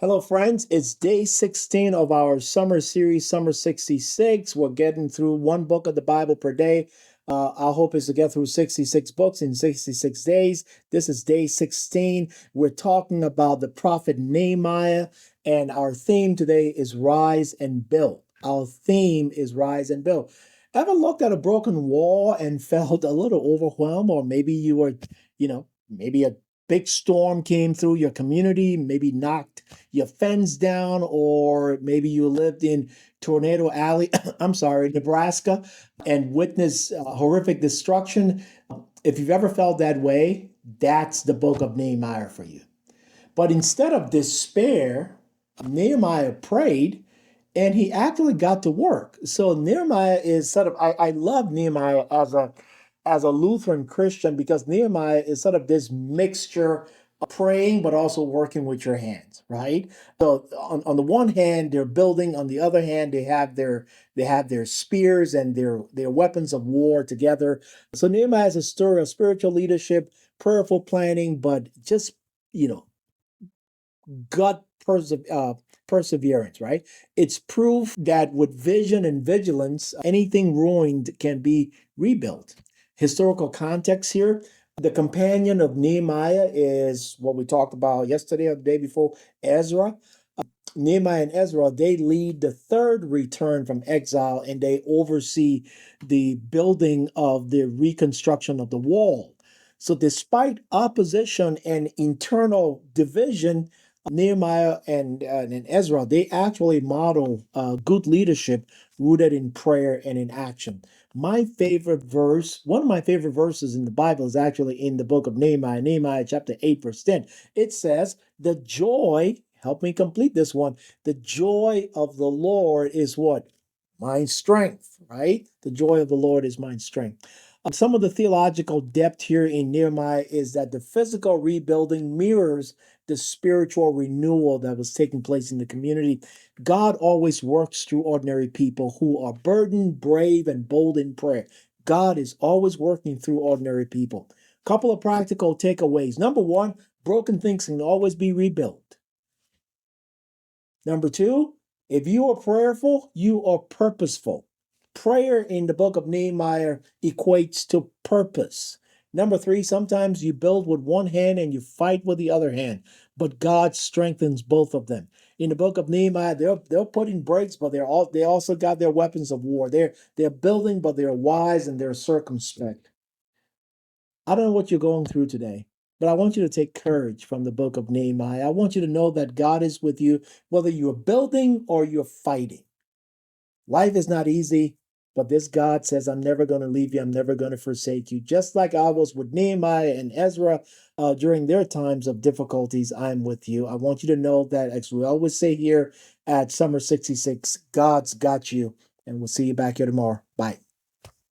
Hello, friends. It's day 16 of our summer series, Summer 66. We're getting through one book of the Bible per day. Our hope is to get through 66 books in 66 days. This is day 16. We're talking about the prophet Nehemiah, and our theme today is Rise and Build. Our theme is Rise and Build. Ever looked at a broken wall and felt a little overwhelmed, or maybe you were, maybe a big storm came through your community, maybe knocked your fence down, or maybe you lived in Tornado Alley, I'm sorry, Nebraska, and witnessed horrific destruction. If you've ever felt that way, that's the book of Nehemiah for you. But instead of despair, Nehemiah prayed and he actually got to work. So Nehemiah is sort of, I love Nehemiah as a Lutheran Christian because Nehemiah is sort of this mixture of praying but also working with your hands, right? So on the one hand they're building, on the other hand they have their spears and their weapons of war together. So Nehemiah is a story of spiritual leadership, prayerful planning, but just you know gut perseverance, right? It's proof that with vision and vigilance, anything ruined can be rebuilt. Historical context here: the companion of Nehemiah is what we talked about yesterday or the day before, Ezra. Nehemiah and Ezra, they lead the third return from exile and they oversee the building of the reconstruction of the wall. So, despite opposition and internal division, Nehemiah and Ezra, they actually model good leadership rooted in prayer and in action. My favorite verse, one of my favorite verses in the Bible is actually in the book of Nehemiah, Nehemiah chapter 8, verse 10. It says, the joy, help me complete this one, the joy of the Lord is what? My strength, right? The joy of the Lord is my strength. Some of the theological depth here in Nehemiah is that the physical rebuilding mirrors the spiritual renewal that was taking place in the community. God always works through ordinary people who are burdened, brave, and bold in prayer. God is always working through ordinary people. Couple of practical takeaways. Number one, broken things can always be rebuilt. Number two, if you are prayerful, you are purposeful. Prayer in the book of Nehemiah equates to purpose. Number three, sometimes you build with one hand and you fight with the other hand, but God strengthens both of them. In the book of Nehemiah, they're putting breaks, but they also got their weapons of war. They're building, but they're wise and they're circumspect. I don't know what you're going through today, but I want you to take courage from the book of Nehemiah. I want you to know that God is with you, whether you're building or you're fighting. Life is not easy, but this God says, I'm never going to leave you. I'm never going to forsake you. Just like I was with Nehemiah and Ezra during their times of difficulties, I'm with you. I want you to know that, as we always say here at Summer 66, God's got you. And we'll see you back here tomorrow. Bye.